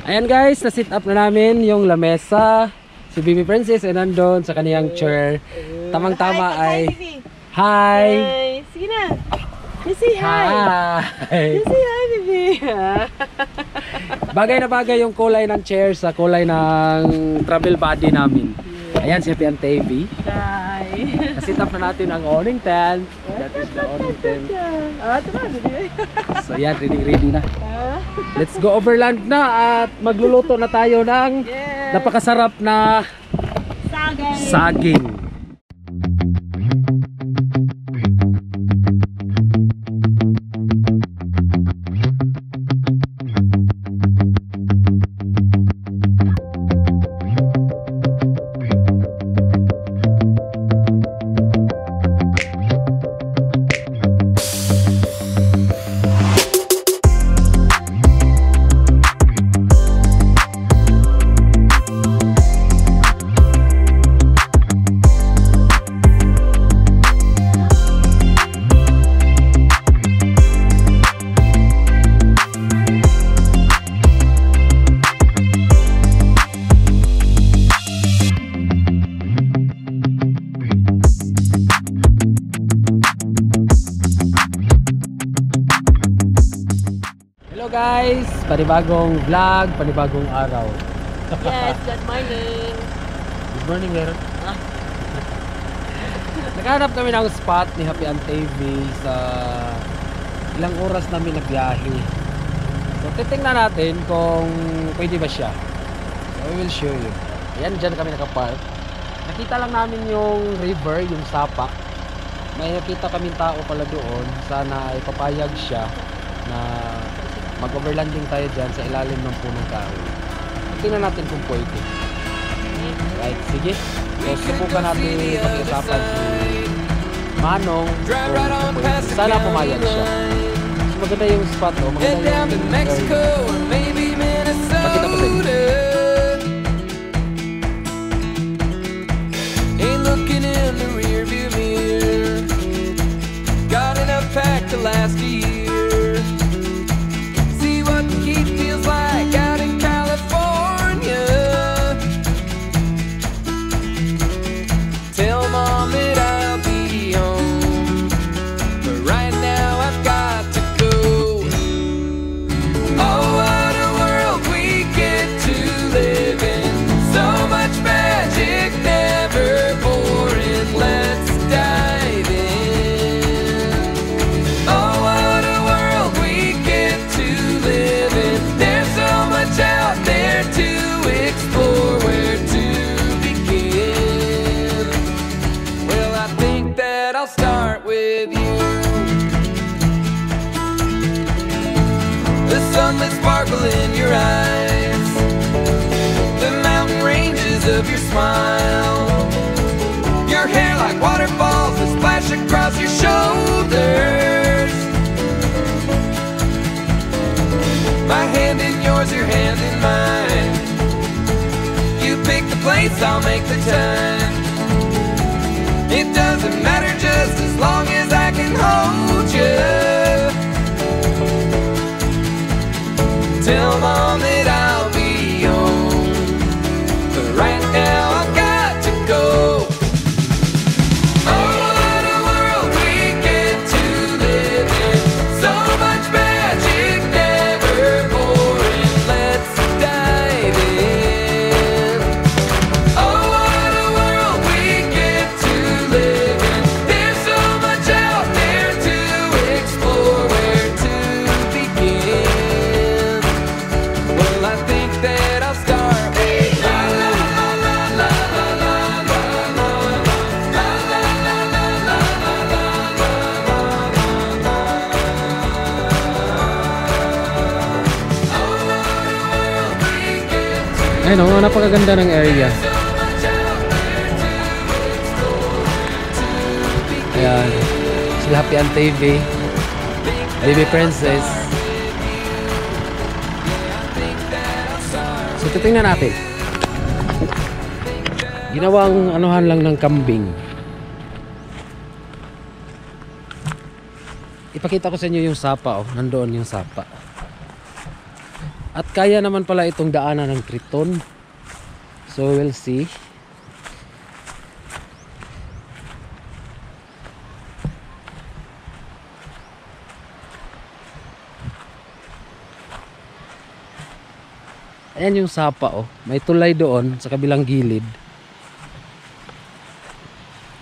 Ayan guys, na-sit up na namin yung lamesa. Si Baby Princess ay nandun sa kaniyang chair. Tamang-tama ay... Hi! Sige na! Say hi! Say hi, baby! Bagay na bagay yung kulay ng chair sa kulay ng travel body namin. Ayan si 𝗣𝗟𝗘𝗧𝗏. Hi! Na-sit up na natin ang awning tent. That is the awning tent. So yan, ready na. Let's go overland na at magluluto na tayo ng napakasarap na saging. Guys, panibagong vlog, panibagong araw. Yes, good morning. Good morning, meron. Naghanap kami ng spot ni 𝗣𝗟𝗘𝗧𝗏 sa ilang oras namin nagbiyahe. So titingnan natin kung pwede ba siya. So I will show you. Ayan, dyan kami nakapark. Nakita lang namin yung river, yung Sapa. May nakita kaming tao pala doon. Sana ay papayag siya na mag-overlanding tayo dyan sa ilalim ng punong kahoy. Tingnan natin kung pwede. Right, sige. So, subukan natin pag-usapan si Manong kung pwede. Sana pumayag siya. So, maganda yung spot, oh. Maganda yung area. Pakita ko sa inyo. Ain't looking in the rearview mirror. Got enough packed to last a year. Like out in California. Tell Mom that I'll be home, but right now I've got to go. Oh, what a world we get to live in. So much magic, never boring. Let's dive in. Oh, what a world we get to live in. Out there to explore, where to begin. Well, I think that I'll start with you. The sunlit sparkle in your eyes, the mountain ranges of your smile, your hair like waterfalls that splash across your shoulders. My hand in yours, your hand in mine. You pick the place, I'll make the time. It doesn't matter just as long as I can hold you. Tell Mom that I'll be home, but right now I've got to go. Oh, what a world we get to live in. So much magic, never boring. Let's dive in. Oh, what a world we get to live in. There's so much out there to explore, where to begin. Well, I think that I'll start with la la la la la la la la la la la la. Ayun o, napakaganda ng area. Ayan, sila 𝗣𝗟𝗘𝗧𝗏, Baby Princess. So titingnan natin. Ginawang anuhan lang ng kambing. Ipakita ko sa inyo yung sapa, oh. Nandoon yung sapa. At kaya naman pala itong daanan ng Triton. So we'll see. Ayan yung Sapa oh. May tulay doon sa kabilang gilid.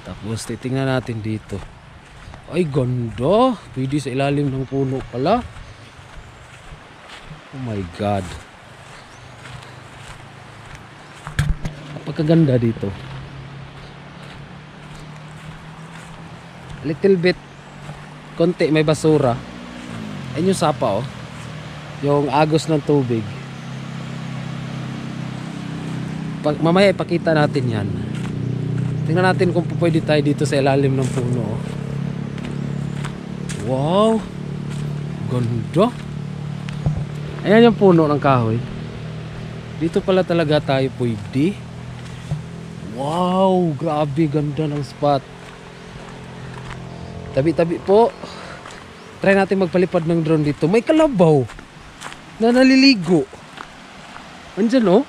Tapos titingnan natin dito. Ay ganda. Pwede sa ilalim ng puno pala. Oh my God. Napakaganda dito. Little bit konti may basura. Ayan yung Sapa oh. Yung agos ng tubig. Mamaya ipakita natin yan. Tingnan natin kung pwede tayo dito sa ilalim ng puno oh. Wow. Ganda. Ayan yung puno ng kahoy. Dito pala talaga tayo pwede. Wow, grabe ganda ng spot. Tabi-tabi po. Try natin magpalipad ng drone dito. May kalabaw na naliligo. Andyan oh.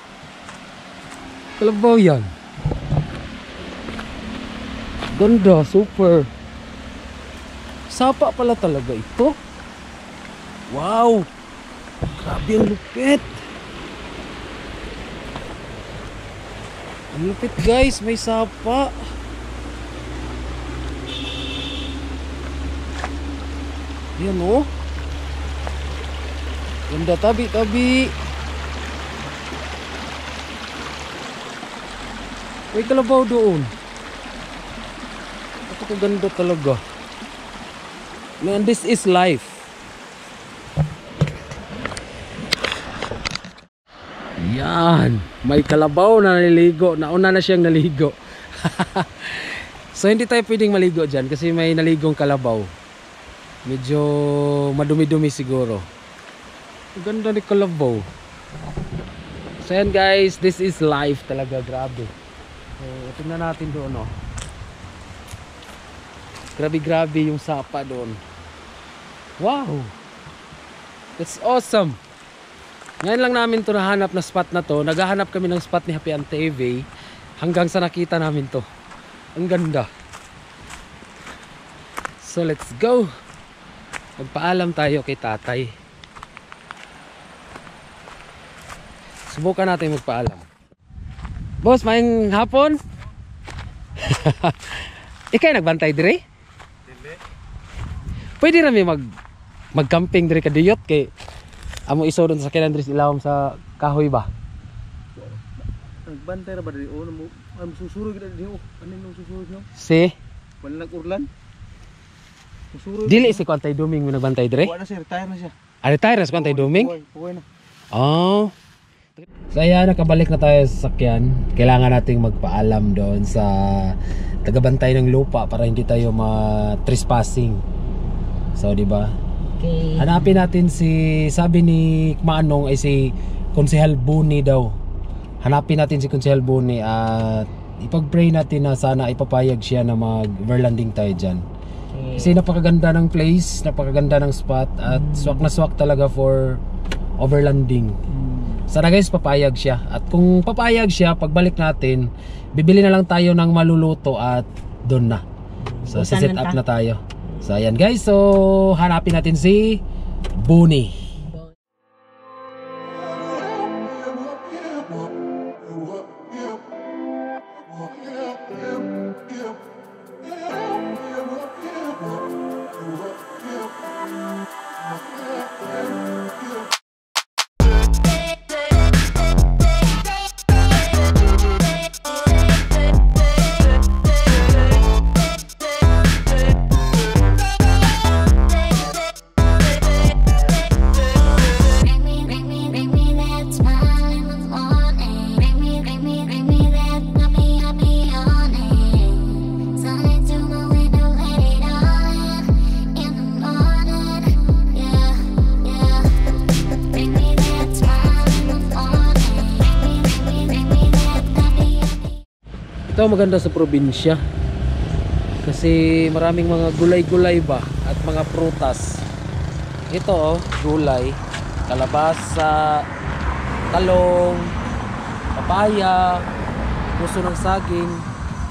Kalabaw yan. Ganda, super. Sapa pala talaga ito. Wow. Grabe ang lupit. Ang lupit guys, may sapa. Yan oh. Ganda, tabi-tabi. May kalabaw doon. Napakaganda talaga. Man, this is life. Yan. May kalabaw na naliligo. Nauna na siyang naligo. So hindi tayo pwedeng maligo dyan kasi may naligong kalabaw. Medyo madumi-dumi siguro. Ang ganda ni kalabaw. So yan guys, this is life talaga. Grabe. So tingnan natin doon oh. Grabe yung Sapa doon. Wow. That's awesome. Ngayon lang namin to nahanap na spot na to. Naghahanap kami ng spot ni 𝗣𝗟𝗘𝗦𝗘 hanggang sa nakita namin to. Ang ganda. So let's go. Magpaalam tayo kay tatay. Subukan natin magpaalam. Boss, maayong hapon? Ikay nagbantay dire? Dili. Pwede rami mag-camping dire kadiyot kay amo iso doon sa kinan diri ilawom sa kahoy ba? Nagbantay ra ba diri o mo susurog gid diri o anin nung susurog no? Si Wala nag-urlan. Susurog. dili si Kwantay Duming mo nagbantay dire? Wala na siya, retire na siya. Retire na si Kwantay Duming? Puway na. Oh. So ayan, nakabalik na tayo sa sakyan. Kailangan nating magpaalam doon sa tagabantay ng lupa para hindi tayo ma-trespassing. So, di ba? Okay. Hanapin natin sabi ni Manong ay si Konsehal Buni daw. Hanapin natin si Konsehal Buni at ipag-pray natin na sana ipapayag siya na mag-overlanding tayo dyan. Okay. Kasi napakaganda ng place, napakaganda ng spot at swak na swak talaga for overlanding. Sana guys papayag siya. At kung papayag siya, pagbalik natin, bibili na lang tayo ng maluluto at doon na. So set up na tayo. So ayan guys, so hanapin natin si Buni. Ito maganda sa probinsya kasi maraming mga gulay-gulay ba at mga prutas. Ito oh, gulay. kalabasa, talong, papaya, puso ng saging,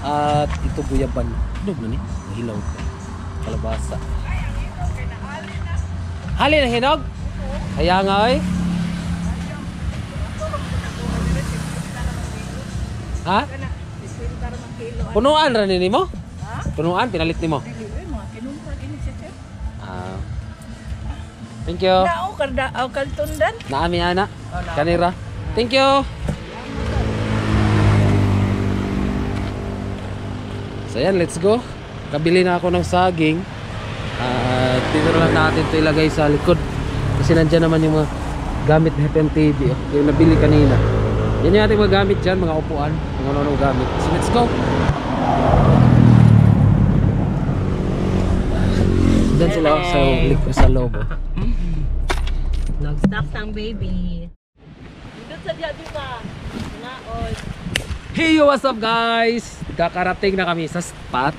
at ito guyaban. Hinog na ni, hilaw pa. Kalabasa. Hali na hinog? Kaya nga eh. Ha? Punuan rin ni mo? Punuan, pinalit ni mo? Ah. Thank you. Nao kaltundan. Naami ana. Kanira. Thank you. So yan, let's go. Kabili na ako ng saging. Dito lang natin ito ilagay sa likod. Kasi nandyan naman yung mga gamit ni FMTV. Yung nabili kanina. Yan yung ating mga gamit dyan, mga upuan. Mga ano gamit. So let's go. Dyan sila sa loob. Nag-stop ng baby. Dito sa diya, diba? Naon. Hey, what's up guys? Kakarating na kami sa spot.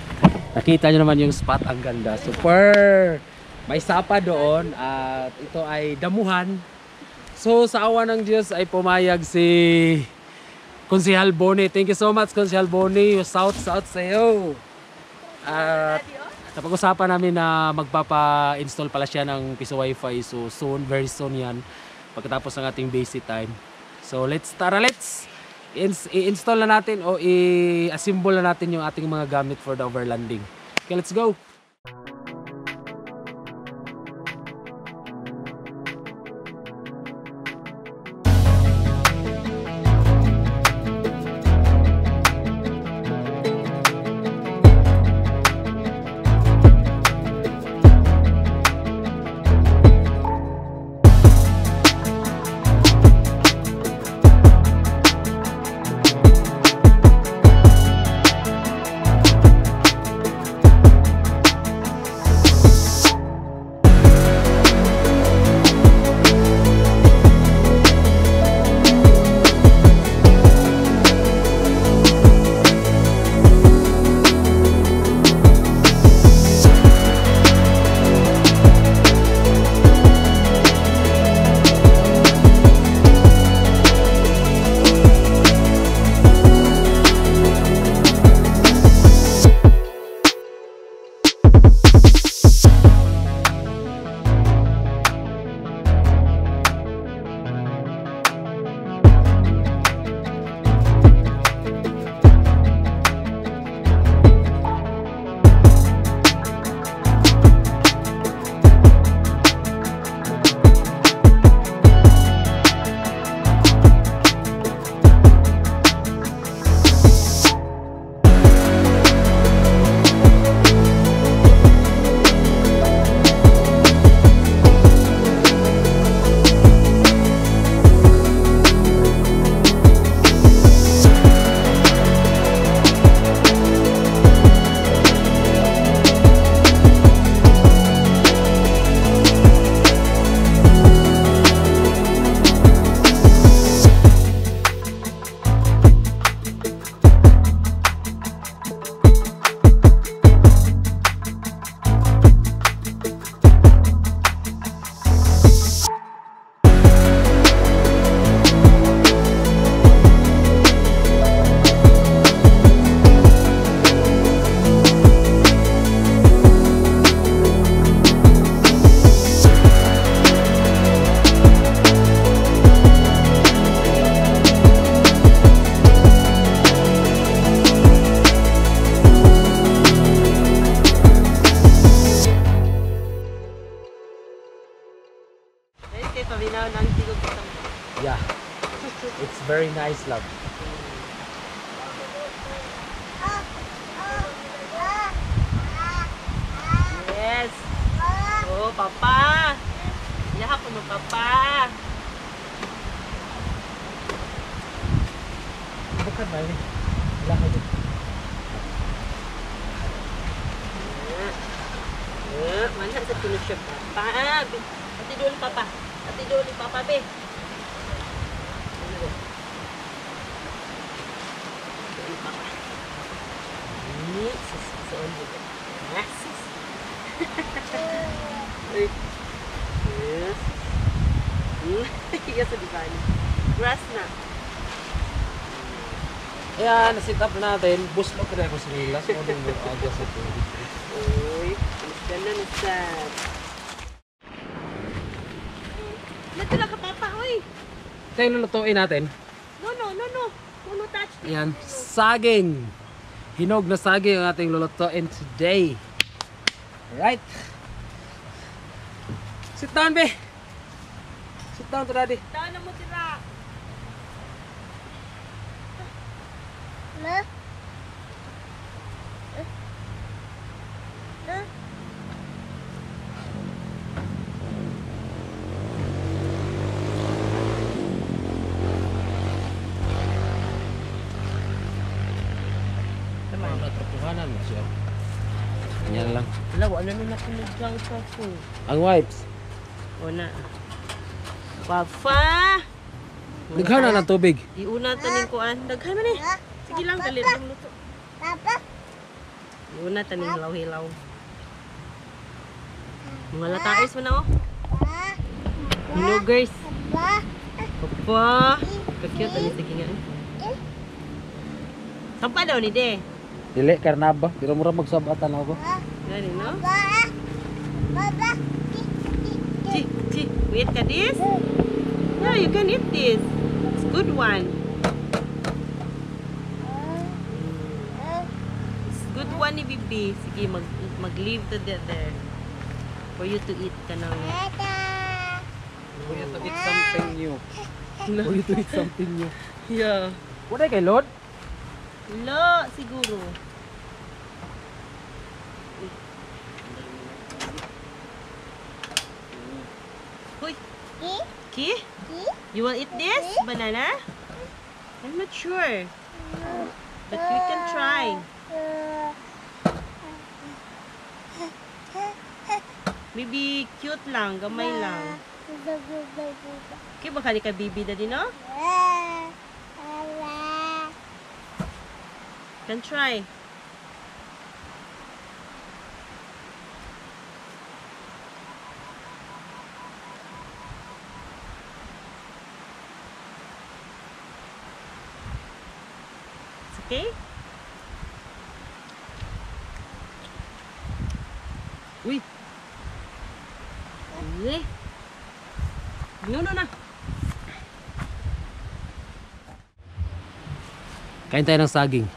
Nakita nyo naman yung spot, ang ganda. Super! May sapa doon at ito ay damuhan. So sa awa ng Diyos ay pumayag si Konsehal Boni. Thank you so much Konsehal Boni. South sa iyo. At napag-usapan namin na magpapa-install pala siya ng piso wifi. So soon, very soon yan. Pagkatapos ng ating basic time. So let's i-install na natin o i-assemble na natin yung ating mga gamit for the overlanding. Okay, let's go! Yeah, it's very nice, love. Yes. Oh, papa. Yaha po mo, papa. Bukan ba yun? Wala ka dito. Manhan sa tulog siya, papa. Ati doon, papa. Ati doon, papa, be. Iya sa divan. Grass na. Ayan, na-sit up na natin. Buslok na ako sa nila. So, ano mo adjust ito. Uy, ganda na sa. Natula ka papa, oy. Ito yung lulutuin natin. No. No touch. Ayan, saging. Hinog na saging ang ating lulutuin today. Alright. Sit down, be. Sit down to daddy. Taan na mo tira. Mga natrapuhanan mo siya. Ganyan lang. Wala, ano na nakinudyang sa ko. Ang wipes. O na. Papa! Daghan na ng tubig. Iuna taning kuan. Daghan man eh. Sige lang, dali lang luto. Iuna taning hilaw-hilaw. Mga lataes mo na oh. Hinugers. Papa! Ka-cute ani sige nga. Sampa daw ni de. Dili, karnaba. Pero mura magsabatan ako. Gani no? Chi, wait ka this? Yeah, you can eat this. It's good one. It's good one ni Bibi. Sige, mag-leave to there. For you to eat ka na. For you to eat something new. For you to eat something new. Yeah. Wala kay Lord? Lo, siguro. Hoy. Ki? You will eat this? Banana? I'm not sure. But you can try. Maybe cute lang, gamay lang. Okay, baka di ka bibi na din, no? Can try. It's okay? Uy! Uy! No. Kain tayo ng saging.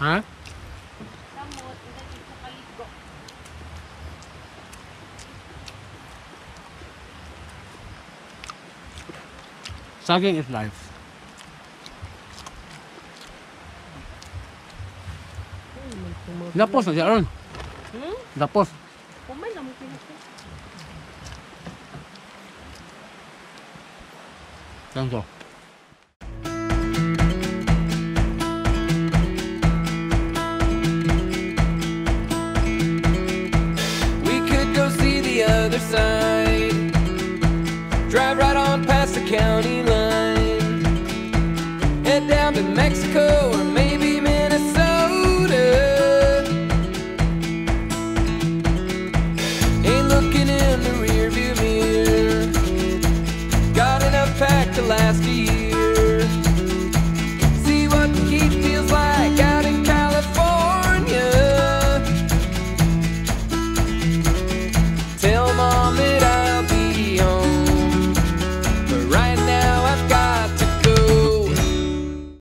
Ha? Saging is life. Lapos na siya ron. Lapos. Kumay lang mo pinapos. Ganito. Other side, drive right on past the county line, head down to Mexico or maybe Minnesota. Ain't looking in the rear view mirror, got enough packed to last a year.